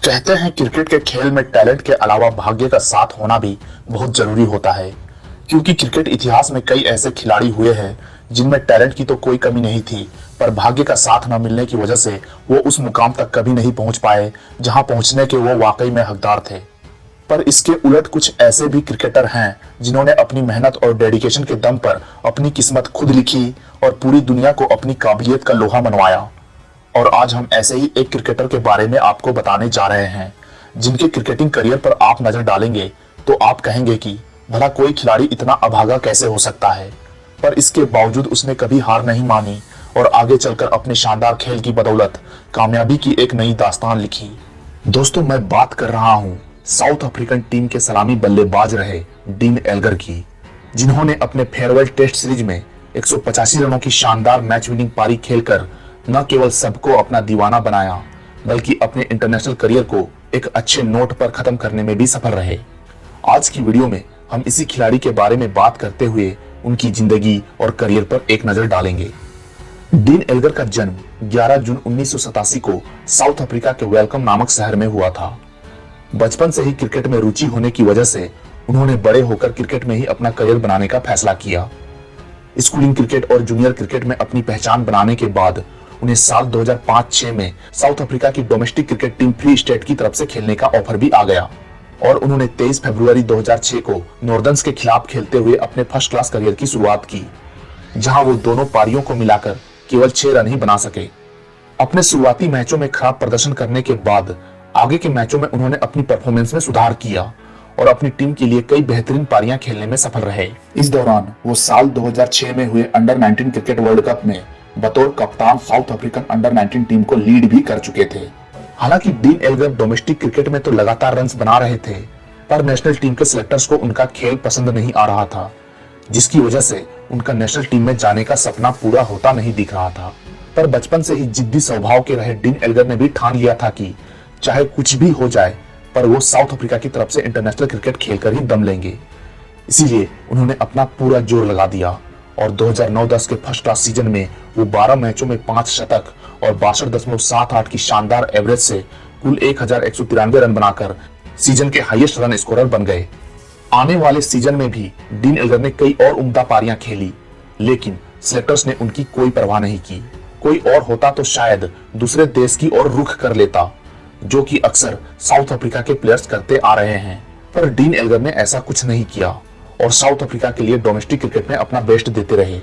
कहते हैं क्रिकेट के खेल में टैलेंट के अलावा भाग्य का साथ होना भी बहुत जरूरी होता है, क्योंकि क्रिकेट इतिहास में कई ऐसे खिलाड़ी हुए हैं जिनमें टैलेंट की तो कोई कमी नहीं थी, पर भाग्य का साथ न मिलने की वजह से वो उस मुकाम तक कभी नहीं पहुंच पाए जहां पहुंचने के वो वाकई में हकदार थे। पर इसके उलट कुछ ऐसे भी क्रिकेटर हैं जिन्होंने अपनी मेहनत और डेडिकेशन के दम पर अपनी किस्मत खुद लिखी और पूरी दुनिया को अपनी काबिलियत का लोहा मनवाया। और आज हम ऐसे ही एक क्रिकेटर के बारे में आपको बताने जा रहे हैं जिनके क्रिकेटिंग करियर पर आप नजर डालेंगे तो आप कहेंगे कि भला कोई खिलाड़ी इतना अभागा कैसे हो सकता है, पर इसके बावजूद उसने कभी हार नहीं मानी और आगे चलकर अपने शानदार खेल की बदौलत कामयाबी की एक नई दास्तान लिखी। दोस्तों, मैं बात कर रहा हूं साउथ अफ्रीकन टीम के सलामी बल्लेबाज रहे डीन एल्गर की, जिन्होंने अपने फेयरवेल टेस्ट सीरीज में 185 रनों की शानदार मैच विनिंग पारी खेलकर न केवल सबको अपना दीवाना बनाया बल्कि अपने इंटरनेशनल करियर को एक अच्छे नोट पर खत्म करने में भी सफल रहे। आज की वीडियो में हम इसी खिलाड़ी के बारे में बात करते हुए उनकी जिंदगी और करियर पर एक नजर डालेंगे। डीन एल्गर का जन्म 11 जून 1987 को साउथ अफ्रीका के वेलकम नामक शहर में हुआ था। बचपन से ही क्रिकेट में रुचि होने की वजह से उन्होंने बड़े होकर क्रिकेट में ही अपना करियर बनाने का फैसला किया। स्कूलिंग क्रिकेट और जूनियर क्रिकेट में अपनी पहचान बनाने के बाद उन्हें साल 2005-06 में साउथ अफ्रीका की domestic cricket team free state की तरफ से खेलने का ऑफर भी आ गया और उन्होंने 23 फरवरी 2006 को नॉर्दर्न्स के खिलाफ खेलते हुए अपने फर्स्ट क्लास करियर की शुरुआत की, जहां वो दोनों पारियों को मिलाकर केवल 6 रन ही बना सके। अपने शुरुआती मैचों में खराब प्रदर्शन करने के बाद आगे के मैचों में उन्होंने अपनी परफॉर्मेंस में सुधार किया और अपनी टीम के लिए कई बेहतरीन पारियां खेलने में सफल रहे। इस दौरान वो साल 2006 में हुए अंडर 19 क्रिकेट वर्ल्ड कप में बतौर कप्तान साउथ अफ्रीकन अंडर 19 टीम को लीड भी कर चुके थे। हालांकि डीन एल्गर डोमेस्टिक क्रिकेट में तो लगातार रन्स बना रहे थे, पर नेशनल टीम के सिलेक्टर्स को उनका खेल पसंद नहीं आ रहा था, जिसकी वजह से उनका नेशनल टीम में जाने का सपना पूरा होता नहीं दिख रहा था। पर बचपन से ही जिद्दी स्वभाव के रहे डीन एल्गर ने भी ठान लिया था कि चाहे कुछ भी हो जाए पर वो साउथ अफ्रीका की तरफ से इंटरनेशनल क्रिकेट खेलकर ही दम लेंगे। इसीलिए उन्होंने अपना पूरा जोर लगा दिया और 2009-10 के फर्स्ट क्लास सीजन में वो 12 मैचों में 5 शतक और 62.78 की शानदार एवरेज से कुल 1193 रन बनाकर सीजन के हाईएस्ट रन स्कोरर बन गए। आने वाले सीजन में भी डीन एल्गर ने कई और उम्दा पारियां खेली, लेकिन सिलेक्टर्स ने उनकी कोई परवाह नहीं की। कोई और होता तो शायद दूसरे देश की ओर रुख कर लेता, जो कि अक्सर साउथ अफ्रीका के प्लेयर्स करते आ रहे हैं। पर डीन एल्गर ने ऐसा कुछ नहीं किया और साउथ अफ्रीका के लिए डोमेस्टिक क्रिकेट में अपना बेस्ट देते रहे।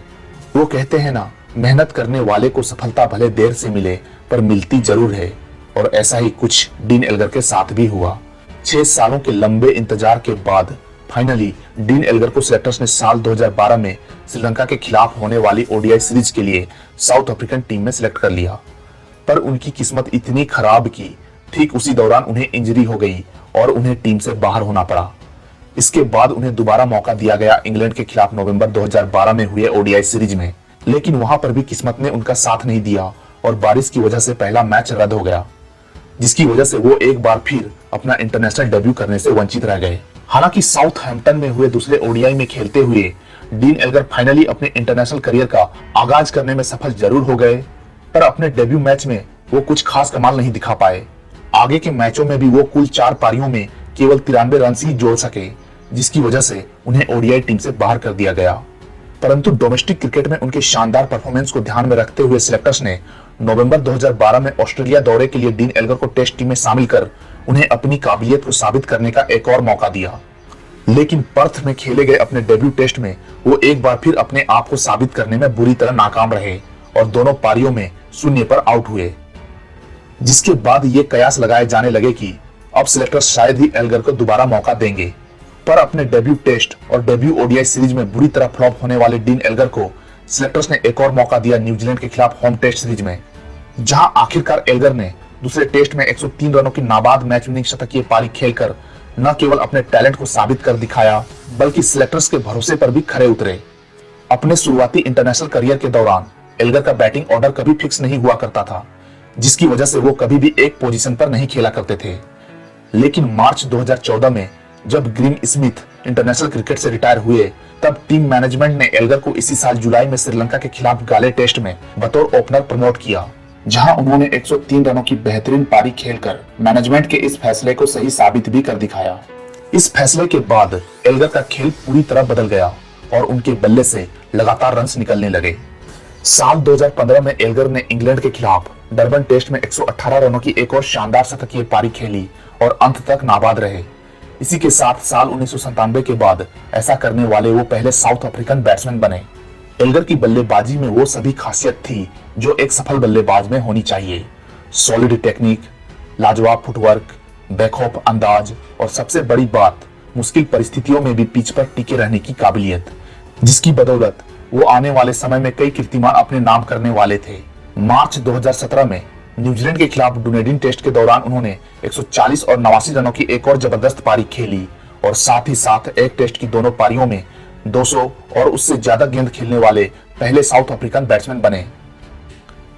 वो कहते हैं ना, मेहनत करने वाले को सफलता भले देर से मिले पर मिलती जरूर है, और ऐसा ही कुछ डीन एल्गर के साथ भी हुआ। 6 सालों के लंबे इंतजार के बाद फाइनली डीन एल्गर को सिलेक्टर्स ने साल 2012 में श्रीलंका के खिलाफ होने वाली ओडीआई सीरीज के लिए साउथ अफ्रीकन टीम में सिलेक्ट कर लिया। पर उनकी किस्मत इतनी खराब की ठीक उसी दौरान उन्हें इंजरी हो गई और उन्हें टीम से बाहर होना पड़ा। इसके बाद उन्हें दोबारा मौका दिया गया इंग्लैंड के खिलाफ नवंबर 2012 में हुए ओडीआई सीरीज में, लेकिन वहां पर भी किस्मत ने उनका साथ नहीं दिया और बारिश की वजह से पहला मैच रद्द हो गया, जिसकी वजह से वो एक बार फिर अपना इंटरनेशनल डेब्यू करने से वंचित रह गए। हालांकि साउथहैम्पटन में हुए दूसरे ओडीआई में खेलते हुए डीन एल्गर फाइनली अपने इंटरनेशनल करियर का आगाज करने में सफल जरूर हो गए, पर अपने डेब्यू मैच में वो कुछ खास कमाल नहीं दिखा पाए। आगे के मैचों में भी वो कुल 4 पारियों में केवल 93 रन ही जोड़ सके, जिसकी वजह से उन्हें ओडीआई टीम से बाहर कर दिया गया। परंतु डोमेस्टिक क्रिकेट में उनके शानदार परफॉर्मेंस को ध्यान में रखते हुए सिलेक्टर्स ने नवंबर 2012 में ऑस्ट्रेलिया दौरे के लिए डीन एल्गर को टेस्ट टीम में शामिल कर उन्हें अपनी काबिलियत को साबित करने का एक और मौका दिया। लेकिन पर्थ में खेले गए अपने डेब्यू टेस्ट में वो एक बार फिर अपने आप को साबित करने में बुरी तरह नाकाम रहे और दोनों पारियों में 0 पर आउट हुए, जिसके बाद ये कयास लगाए जाने लगे कि अब सिलेक्टर्स शायद ही एल्गर को दोबारा मौका देंगे। पर अपने डेब्यू टेस्ट और डेब्यू ओडीआई सीरीज में बुरी तरह फ्लॉप होने वाले डीन एल्गर को सिलेक्टर्स ने एक और मौका दिया न्यूजीलैंड के खिलाफ होम टेस्ट सीरीज में, जहां आखिरकार एल्गर ने दूसरे टेस्ट में 103 रनों की नाबाद मैच विनिंग शतकीय पारी खेलकर न केवल अपने टैलेंट को साबित कर दिखाया बल्कि सिलेक्टर्स के भरोसे पर भी खरे उतरे। अपने शुरुआती इंटरनेशनल करियर के दौरान एल्गर का बैटिंग ऑर्डर कभी फिक्स नहीं हुआ करता था, जिसकी वजह से वो कभी भी एक पोजीशन पर नहीं खेला करते थे। लेकिन मार्च 2014 में जब ग्रीम स्मिथ इंटरनेशनल क्रिकेट से रिटायर हुए, तब टीम मैनेजमेंट ने एल्गर को इसी साल जुलाई में श्रीलंका के खिलाफ गाले टेस्ट में बतौर ओपनर प्रमोट किया जहां उन्होंने 103 रनों की बेहतरीन पारी खेलकर मैनेजमेंट के इस फैसले को सही साबित भी कर दिखाया। इस फैसले के बाद एल्गर का खेल पूरी तरह बदल गया और उनके बल्ले से लगातार रन्स निकलने लगे। साल 2015 में एल्गर ने इंग्लैंड के खिलाफ डरबन टेस्ट में 118 रनों की एक और शानदार शतकीय पारी खेली और अंत तक नाबाद रहे। इसी के साथ साल 1997 के बाद ऐसा करने वाले वो पहले साउथ अफ्रीकन बैट्समैन बने। एल्गर की बल्लेबाजी में वो सभी खासियत थी जो एक सफल बल्लेबाज में होनी चाहिए। सॉलिड टेक्निक, लाजवाब फुटवर्क, बैकहॉफ अंदाज और सबसे बड़ी बात, मुश्किल परिस्थितियों में भी पिच पर टिके रहने की काबिलियत, जिसकी बदौलत वो आने वाले समय में कई कीर्तिमान अपने नाम करने वाले थे। मार्च 2017 में न्यूजीलैंड के खिलाफ डुनेडिन टेस्ट के दौरान उन्होंने 140 और 89 रनों की एक और जबरदस्त पारी खेली और साथ ही साथ एक टेस्ट की दोनों पारियों में 200 और उससे ज्यादा गेंद खेलने वाले पहले साउथ अफ्रीकन बैट्समैन बने।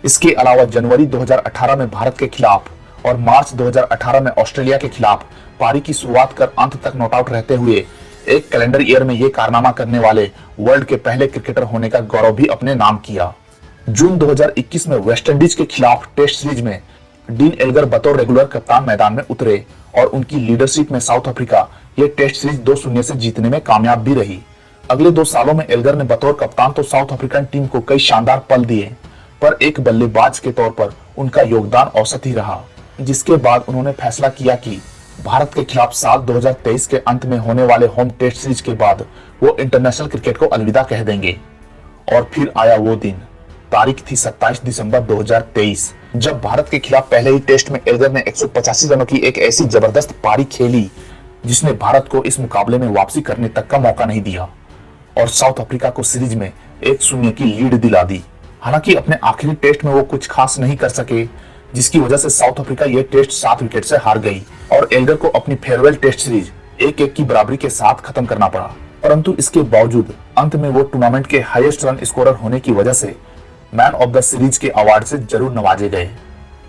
इसके अलावा जनवरी 2018 में भारत के खिलाफ और मार्च 2018 में ऑस्ट्रेलिया के खिलाफ पारी की शुरुआत कर अंत तक नॉट आउट रहते हुए एक कैलेंडर ईयर में ये कारनामा करने वाले वर्ल्ड के पहले क्रिकेटर होने का गौरव भी अपने नाम किया। जून 2021 में वेस्टइंडीज के खिलाफ टेस्ट सीरीज में डीन एल्गर बतौर रेगुलर कप्तान मैदान में उतरे और उनकी लीडरशिप में साउथ अफ्रीका ये टेस्ट सीरीज 2-0 से जीतने में कामयाब भी रही। अगले 2 सालों में एल्गर ने बतौर कप्तान तो साउथ अफ्रीकन टीम को कई शानदार पल दिए, पर एक बल्लेबाज के तौर पर उनका योगदान औसत ही रहा, जिसके बाद उन्होंने फैसला किया कि भारत के खिलाफ साल 2023 के अंत में होने वाले होम टेस्ट सीरीज के बाद वो इंटरनेशनल क्रिकेट को अलविदा कह देंगे। और फिर आया वो दिन, तारीख थी 27 दिसंबर 2023, जब भारत के खिलाफ पहले ही टेस्ट में एल्गर ने 185 रनों की एक ऐसी जबरदस्त पारी खेली जिसने भारत को इस मुकाबले में वापसी करने तक का मौका नहीं दिया और साउथ अफ्रीका को सीरीज में 1-0 की लीड दिला दी। हालांकि अपने आखिरी टेस्ट में वो कुछ खास नहीं कर सके, जिसकी वजह से साउथ अफ्रीका ये टेस्ट 7 विकेट से हार गई और एल्गर को अपनी फेयरवेल टेस्ट सीरीज 1-1 की बराबरी के साथ खत्म करना पड़ा। परंतु इसके बावजूद अंत में वो टूर्नामेंट के हाईएस्ट रन स्कोरर होने की वजह से मैन ऑफ द सीरीज के अवार्ड से जरूर नवाजे गए।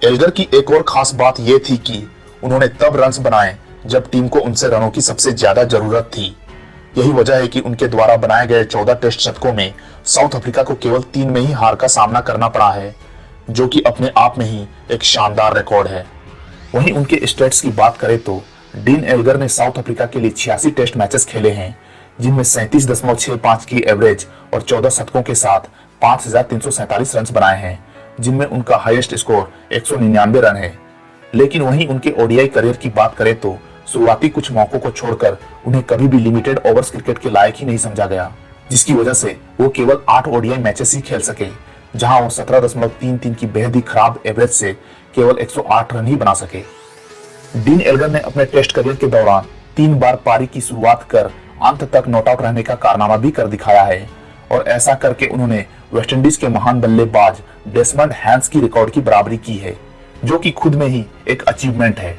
एल्गर की एक और खास बात यह थी कि उन्होंने तब रन्स बनाए जब टीम को उनसे रनों की सबसे ज्यादा जरूरत थी। यही वजह है कि उनके द्वारा बनाए गए 14 टेस्ट शतकों में साउथ अफ्रीका को केवल 3 में ही हार का सामना करना पड़ा है, जो कि अपने आप में ही एक शानदार रिकॉर्ड है। वहीं उनके स्टेट्स की बात करें तो डीन एल्गर ने साउथ अफ्रीका के लिए 86 टेस्ट मैचेस खेले हैं, जिनमें 37.65 की एवरेज और 14 शतकों के साथ 5,347 रन बनाए हैं, जिनमें उनका हाईएस्ट स्कोर 199 रन है। लेकिन वहीं उनके ओडीआई करियर की बात करें तो शुरुआती कुछ मौकों को छोड़कर उन्हें कभी भी लिमिटेड ओवर्स क्रिकेट के लायक ही नहीं समझा गया, जिसकी वजह से वो केवल 8 ओडीआई मैचेस ही खेल सके, जहां वो 17.33 की बेहद ही खराब एवरेज से केवल 108 रन ही बना सके। डीन एल्गर ने अपने टेस्ट करियर के दौरान 3 बार पारी की शुरुआत कर अंत तक नॉट आउट रहने का कारनामा भी कर दिखाया है और ऐसा करके उन्होंने वेस्टइंडीज के महान बल्लेबाज डेसमंड हैंस की रिकॉर्ड की बराबरी की है, जो कि खुद में ही एक अचीवमेंट है।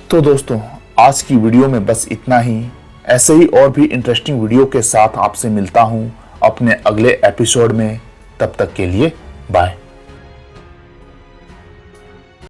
तो दोस्तों, आज की वीडियो में बस इतना ही। ऐसे ही और भी इंटरेस्टिंग वीडियो के साथ आपसे मिलता हूं अपने अगले एपिसोड में। तब तक के लिए बाय।